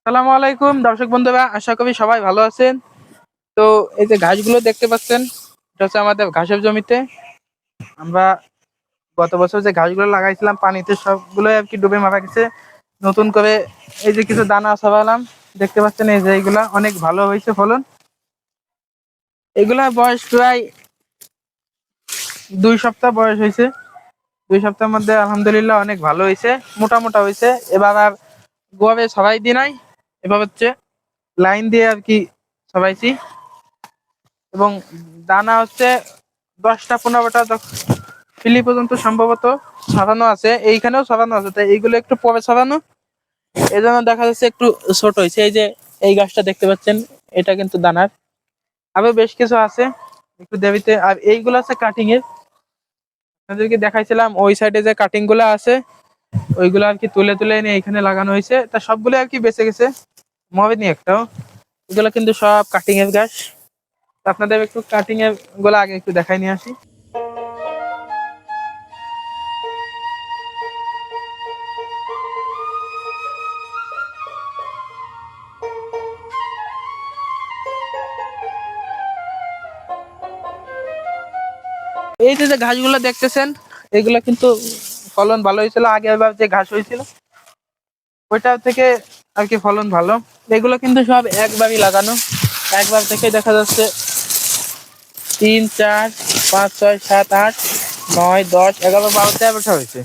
সালামু আলাইকুম দর্শক বন্ধুরা, আশা করি সবাই ভালো আছেন। তো এই যে ঘাসগুলো দেখতে পাচ্ছেন, এটা হচ্ছে আমাদের ঘাসের জমিতে। আমরা গত বছর যে ঘাসগুলো লাগাইছিলাম পানিতে সবগুলো আর কি ডুবে মারা গেছে। নতুন করে এই যে কিছু দানা ছাড়ালাম, দেখতে পাচ্ছেন এই যে এইগুলা অনেক ভালো হয়েছে ফলন। এগুলা বয়স প্রায় 2 সপ্তাহ বয়স হয়েছে। 2 সপ্তাহের মধ্যে আলহামদুলিল্লাহ অনেক ভালো হয়েছে, মোটা মোটা হয়েছে। এবার আর গোয়াবে সবাই দিই নাই, এবার হচ্ছে লাইন দিয়ে আর কি সবাইছি। এবং দানা হচ্ছে 10টা 15টা ফিলি পর্যন্ত সম্ভবত ছড়ানো আছে, এইখানেও ছড়ানো আছে। তাই এইগুলো একটু পরে ছড়ানো, এই জন্য দেখা যাচ্ছে একটু ছোট হয়েছে। এই যে এই গাছটা দেখতে পাচ্ছেন, এটা কিন্তু দানার। আরো বেশ কিছু আছে একটু দেরিতে। আর এইগুলো আছে কাটিং এর, আপনাদেরকে দেখাইছিলাম ওই সাইডে যে কাটিং গুলো আছে, ওইগুলো আর কি তুলে তুলে এনে এখানে লাগানো হয়েছে। তা সবগুলো আর কি বেঁচে গেছে, মবেনি একটাও। এগুলো কিন্তু সব কাটিং এর গাছ। তো আপনাদের একটু কাটিং এর গুলো আগে একটু দেখাই নিয়ে আসি। এই যে যে ঘাসগুলো দেখতেছেন, এগুলো কিন্তু ফলন ভালো হয়েছিল। আগের বার যে ঘাস হয়েছিল ওইটা থেকে আর কি ফলন ভালো। এগুলো কিন্তু সব একবারই লাগানো, একবার থেকে দেখা যাচ্ছে 3 4 5 6 7 8 9 10 11 12 13টা হয়েছে।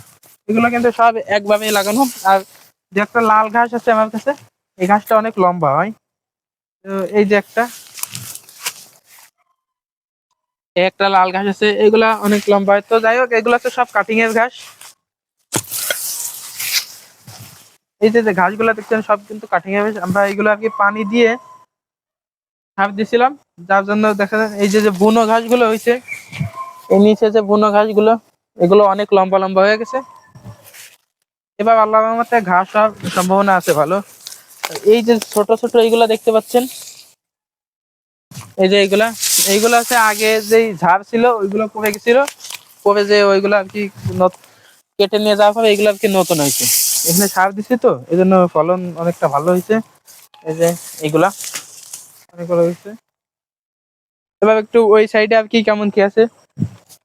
এগুলো কিন্তু সব একভাবেই লাগানো। আর যে একটা লাল ঘাস আছে আমার কাছে, এই ঘাসটা অনেক লম্বা হয়। তো এই যে একটা লাল ঘাস আছে, এগুলা অনেক লম্বা হয়। তো যাই হোক, এগুলা তো সব কাটিং এর ঘাস। এই যে যে ঘাসগুলা দেখছেন সব কিন্তু কাটিং এর ঘাস। আমরা এগুলো আর কি পানি দিয়ে সার দিছিলাম, যার জন্য দেখা যায় এই যে যে বুনো ঘাসগুলো হয়েছে, এই নিচে যে বুনো ঘাসগুলো, এগুলো অনেক লম্বা লম্বা হয়ে গেছে। এবার আল্লাহর রহমতে ঘাস হওয়ার সম্ভাবনা আছে ভালো। এই যে ছোট ছোট এইগুলা দেখতে পাচ্ছেন, এই যে এইগুলা, এইগুলা আছে আগে যেই ঝাড় ছিল ওইগুলো পড়ে গেছিল, পরে যে ওইগুলো আর কি কেটে নিয়ে যাওয়ার পরে এগুলো আর কি নতুন হয়েছে। এখানে সার দিছি তো এই জন্য ফলন অনেকটা ভালো হয়েছে। এই যে এইগুলা অনেক ভালো হয়েছে। এবার একটু ওই সাইডে আর কি কেমন কি আছে,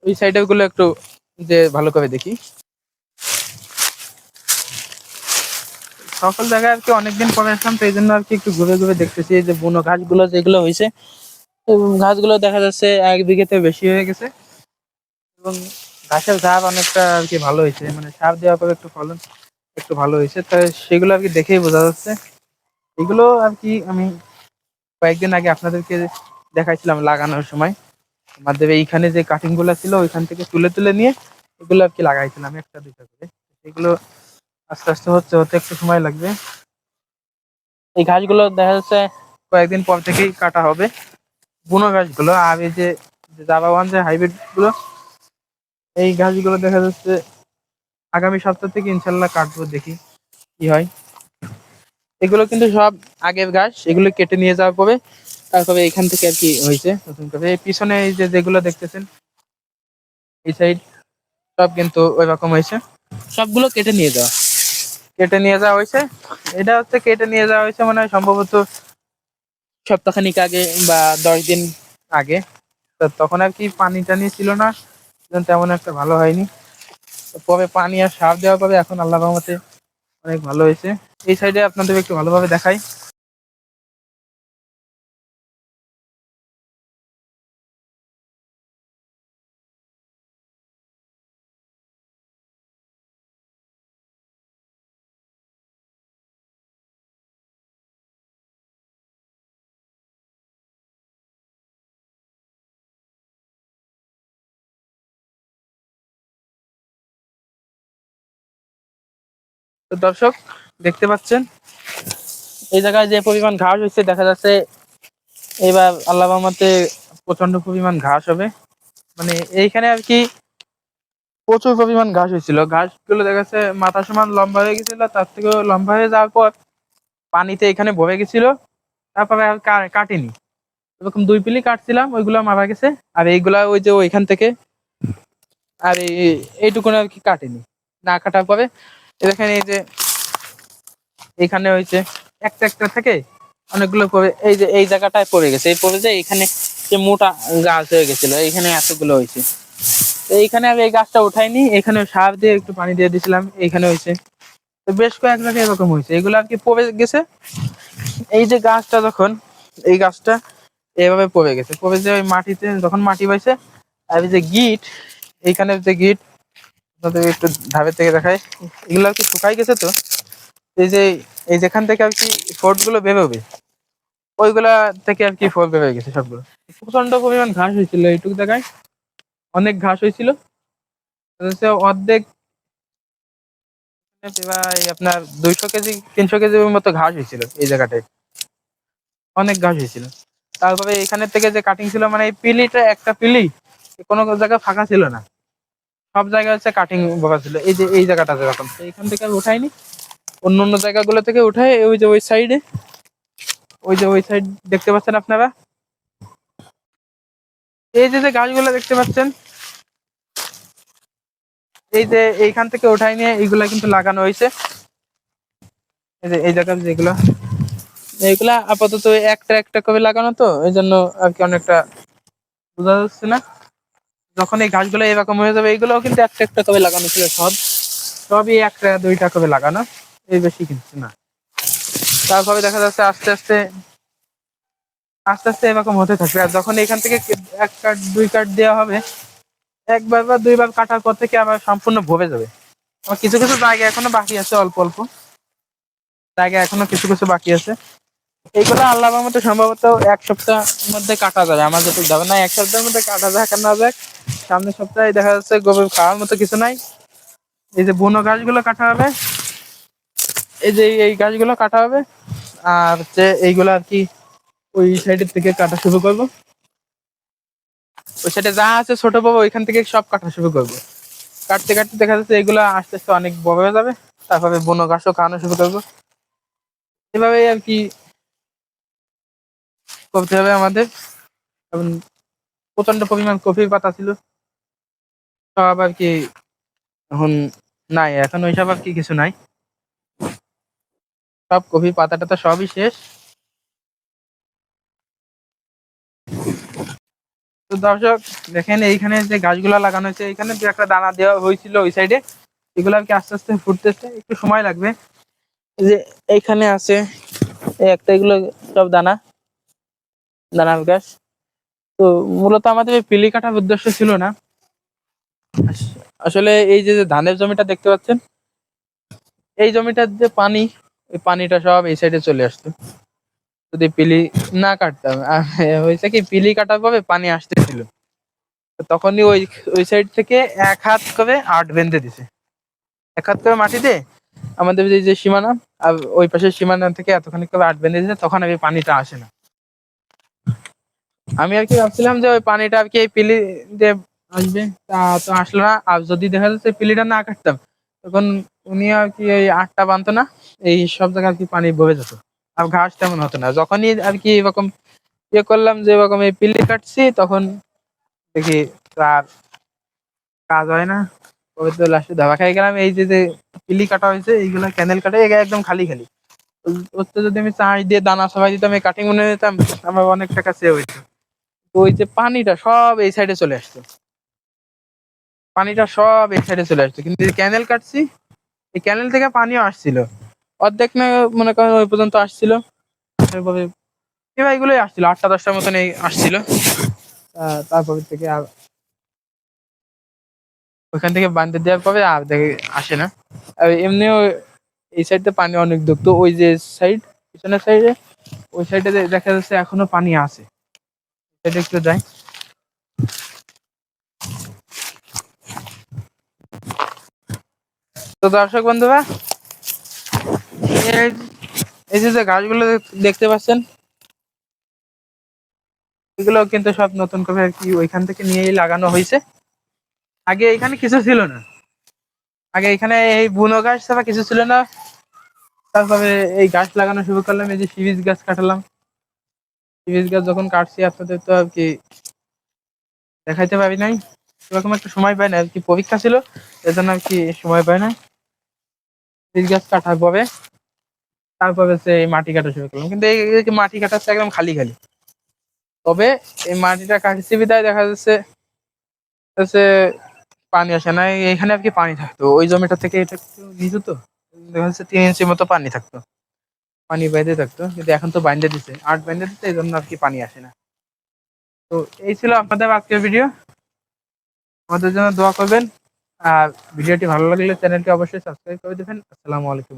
ওই সাইডে গুলো একটু যে ভালো করে দেখি। সকল জায়গায় আর কি অনেকদিন পরে আসলাম, তো এই জন্য আর কি একটু ঘুরে ঘুরে দেখতেছি। এই যে বুনো ঘাসগুলো যেগুলো হয়েছে, ঘাসগুলো দেখা যাচ্ছে 1 বিঘেতে বেশি হয়ে গেছে। এবং ঘাসের ঝাড় অনেকটা আর কি ভালো হয়েছে, মানে সার দেওয়ার পরে একটু ফলন একটু ভালো হয়েছে। তাই সেগুলো আর কি দেখেই বোঝা যাচ্ছে। এগুলো আর কি আমি কয়েকদিন আগে আপনাদেরকে দেখাইছিলাম লাগানোর সময়। আমাদের এইখানে যে কাটিং গুলা ছিল ওইখান থেকে তুলে তুলে নিয়ে এগুলো আর কি লাগাইছিলাম একটা দুইটা করে। এগুলো আস্তে আস্তে হচ্ছে, হতে একটু সময় লাগবে। এই ঘাসগুলো দেখা যাচ্ছে কয়েকদিন পর থেকেই কাটা হবে, বুনো ঘাসগুলো। আর এই যে জাভা ওয়ান যে হাইব্রিড গুলো, এই ঘাসগুলো দেখা যাচ্ছে আগামী সপ্তাহ থেকে ইনশাল্লাহ কাটবো, দেখি কি হয়। এগুলো কিন্তু সব আগের ঘাস, এগুলো কেটে নিয়ে যাওয়ার পরে তারপরে এখান থেকে আর কি হয়েছে নতুন করে। এই পিছনে এই যে যেগুলো দেখতেছেন এই সাইড, সব কিন্তু ওই রকম হয়েছে। সবগুলো কেটে নিয়ে যাওয়া হয়েছে। এটা হচ্ছে কেটে নিয়ে যাওয়া হয়েছে মানে সম্ভবত সপ্তাহখানিক আগে বা 10 দিন আগে। তো তখন আর কি পানি টানি ছিল না, তেমন একটা ভালো হয়নি। তো পরে পানি আর সার দেওয়ার পরে এখন আল্লাহর রহমতে অনেক ভালো হয়েছে। এই সাইডে আপনাদের একটু ভালোভাবে দেখাই। তো দর্শক দেখতে পাচ্ছেন এই জায়গায় যে পরিমাণ ঘাস হয়েছে, দেখা যাচ্ছে এবার আল্লাহর রহমতে প্রচন্ড পরিমাণ ঘাস হবে। মানে এইখানে আর কি প্রচুর পরিমাণ ঘাস হয়েছিল, ঘাসগুলো দেখা যাচ্ছে মাথা সমান লম্বা হয়ে গেছিল। তার থেকেও লম্বা হয়ে যাওয়ার পর পানিতে এখানে ভরে গেছিল, তারপরে আর কাটেনি। এরকম 2 পিলি কাটছিলাম, ওইগুলো মারা গেছে। আর এইগুলা ওই যে ওইখান থেকে আর এইটুকুন আর কি কাটেনি। না কাটার পরে দেখেন এই যে এখানে হয়েছে, একটা একটা থেকে অনেকগুলো পড়ে, এই যে এই জায়গাটায় পড়ে গেছে, এই পড়ে যে এখানে যে মোটা গাছ হয়ে গেছিল, এইখানে এতগুলো হয়েছে। তো এইখানে আমি এই গাছটা উঠাইনি, এখানে সার দিয়ে একটু পানি দিয়ে দিয়েছিলাম, এইখানে হয়েছে। তো বেশ কয়েক জায়গায় এরকম হয়েছে, এগুলো আর কি পড়ে গেছে। এই যে গাছটা যখন, এই গাছটা এভাবে পড়ে গেছে, পড়ে যে ওই মাটিতে যখন মাটি পাইছে, আর এই যে গিট, এইখানে যে গিট, আপনাদের একটু ধারে থেকে দেখায়, এগুলো আর কি শুকাই গেছে। তো এই যে এই যেখান থেকে আর কি ফোর্ট গুলো বেরোবে, ওইগুলা থেকে আর কি ফোর্ট বের হয়ে গেছে সবগুলো। প্রচন্ড পরিমাণ ঘাস হয়েছিল এইটুকু জায়গায়, অনেক ঘাস হয়েছিল। অর্ধেক প্রায় আপনার 200 কেজি 300 কেজির মতো ঘাস হয়েছিল এই জায়গাটায়, অনেক ঘাস হয়েছিল। তারপরে এখানে থেকে যে কাটিং ছিল, মানে এই পিলিটা, একটা পিলি কোনো জায়গায় ফাঁকা ছিল না, সব জায়গায় হচ্ছে কাটিং বকা ছিল। এই যে এই জায়গাটা যেরকম, তো এইখান থেকে আর উঠাইনি, অন্য অন্য জায়গাগুলো থেকে উঠাই। ওই যে ওই সাইডে, ওই যে ওই সাইড দেখতে পাচ্ছেন আপনারা, এই যে যে গাছগুলো দেখতে পাচ্ছেন, এই যে এইখান থেকে উঠাই নিয়ে এইগুলা কিন্তু লাগানো হয়েছে। এই যে এই জায়গার যেগুলো, এইগুলা আপাতত একটা একটা করে লাগানো, তো এই জন্য আর কি অনেকটা বোঝা যাচ্ছে না। যখন এই গাছগুলো এরকম হয়ে যাবে, এইগুলোও কিন্তু একটা একটা করে লাগানো ছিল, সবই একটা দুইটা করে লাগানো, এই বেশি কিন্তু না। তারপরে দেখা যাচ্ছে আস্তে আস্তে আস্তে আস্তে এরকম হতে থাকবে। আর যখন এখান থেকে 1 কাঠ 2 কাঠ দেওয়া হবে, একবার বা দুইবার কাটার পর থেকে আবার সম্পূর্ণ ভরে যাবে। আমার কিছু কিছু জায়গা এখনো বাকি আছে, অল্প অল্প জায়গা এখনো কিছু কিছু বাকি আছে। এইগুলো আল্লাহর মতো সম্ভবত 1 সপ্তাহের মধ্যে কাটা যাবে, আমার যত যাবে না 1 সপ্তাহের মধ্যে কাটা যাক আর না যাক, সামনের সপ্তাহে দেখা যাচ্ছে গরুর খাওয়ার মতো কিছু নাই। এই যে বুনো গাছগুলো কাটা হবে, এই যে এই গাছগুলো কাটা হবে। আর যে এইগুলো আর কি ওই সাইডের থেকে কাটা শুরু করবো, ওই সাইডে যা আছে ছোট বড় ওইখান থেকে সব কাটা শুরু করবো। কাটতে কাটতে দেখা যাচ্ছে এগুলো আস্তে আস্তে অনেক বড় হয়ে যাবে, তারপরে বুনো ঘাসও খাওয়ানো শুরু করবো। এভাবেই আর কি করতে হবে আমাদের। এখন প্রচন্ড পরিমাণ কফির পাতা ছিল, সব আর কি এখন নাই, এখন ওইসব আর কি কিছু নাই, সব কফির পাতা টাতা সবই শেষ। তো দর্শক দেখেন, এইখানে যে গাছগুলা লাগানো হয়েছে, এইখানে যে একটা দানা দেওয়া হয়েছিল ওই সাইডে, এগুলো আর কি আস্তে আস্তে ফুটতেছে, একটু সময় লাগবে। এই যে এইখানে আছে এই একটা, এগুলো সব দানা, দানার গাছ। তো মূলত আমাদের এই পিলি কাটার উদ্দেশ্য ছিল না, আসলে এই যে যে ধানের জমিটা দেখতে পাচ্ছেন, এই জমিটার যে পানি, এই পানিটা সব এই সাইডে চলে আসতো যদি পিলি না কাটতাম। আর হয়েছে কি, পিলি কাটার পরে পানি আসতেছিল, তো তখনই ওই ওই সাইড থেকে 1 হাত করে আট বেঁধে দিছে, 1 হাত করে মাটিতে আমাদের যে যে সীমানা, আর ওই পাশের সীমানা থেকে এতখানি করে আট বেঁধে দিছে, তখন আর এই পানিটা আসে না। আমি আর কি ভাবছিলাম যে ওই পানিটা আর কি এই পিলি দিয়ে আসবে, তা তো আসলো না। আর যদি দেখা যাচ্ছে পিলিটা না কাটতাম, তখন উনি আর কি এই আটটা বানতো না, এই সব জায়গায় আর কি পানি বয়ে যেত, আর ঘাস তেমন হতো না। যখনই আর কি এরকম ইয়ে করলাম যে এরকম এই পিলি কাটছি, তখন দেখি আর কাজ হয় না। ওই তো লাস্টে ধাবা খাই গেলাম। এই যে যে পিলি কাটা হয়েছে, এইগুলা ক্যানেল কাটে, এগুলা একদম খালি খালি। ওতে যদি আমি চাষ দিয়ে দানা সবাই দিতাম, এই কাটিং মনে দিতাম, আমার অনেক টাকা সেভ হইতো। তো ওই যে পানিটা সব এই সাইডে চলে আসতো, পানিটা সব এই সাইডে চলে আসতো, কিন্তু ক্যানেল কাটছি, এই ক্যানেল থেকে পানিও আসছিল অর্ধেক না, মনে করেন ওই পর্যন্ত আসছিল। তারপরে এবার এগুলোই আসছিল 8টা 10টার মতন এই আসছিল। তারপরে থেকে আর ওইখান থেকে বান্ধে দেওয়ার পরে আর দেখে আসে না। আর এমনিও এই সাইডে পানি অনেক দূর, তো ওই যে সাইড, পিছনের সাইডে, ওই সাইডে দেখা যাচ্ছে এখনো পানি আছে, সেটা একটু যায়। তো দর্শক বন্ধুরা, এই এই যে যে গাছগুলো দেখতে পাচ্ছেন, এগুলো কিন্তু সব নতুন করে আর কি ওইখান থেকে নিয়েই লাগানো হয়েছে। আগে এখানে কিছু ছিল না, আগে এখানে এই বুনো গাছ ছাড়া কিছু ছিল না। তারপরে এই গাছ লাগানো শুরু করলাম, এই যে শিরিষ গাছ কাটালাম। শিরিষ গাছ যখন কাটছি, আপনাদের তো আর কি দেখাইতে পারি নাই, এরকম একটা সময় পাই না আর কি, পরীক্ষা ছিল, এজন্য আর কি সময় পাই না। শিরিষ গাছ কাটার পরে তারপর হচ্ছে এই মাটি কাটা শুরু করলাম, কিন্তু এই যে মাটি কাটা হচ্ছে একদম খালি খালি। তবে এই মাটিটা কাটছি বিদায় দেখা যাচ্ছে হচ্ছে পানি আসে না, এখানে আর কি পানি থাকতো ওই জমিটা থেকে, এটা একটু নিচু তো, দেখা যাচ্ছে 3 ইঞ্চি মতো পানি থাকতো, পানি বাইরে থাকতো, কিন্তু এখন তো বাইন্দা দিছে, আট বাইন্দা দিচ্ছে, এই জন্য আর কি পানি আসে না। তো এই ছিল আপনাদের আজকের ভিডিও, আমাদের জন্য দোয়া করবেন, আর ভিডিওটি ভালো লাগলে চ্যানেলটি অবশ্যই সাবস্ক্রাইব করে দেবেন। আসসালামু আলাইকুম।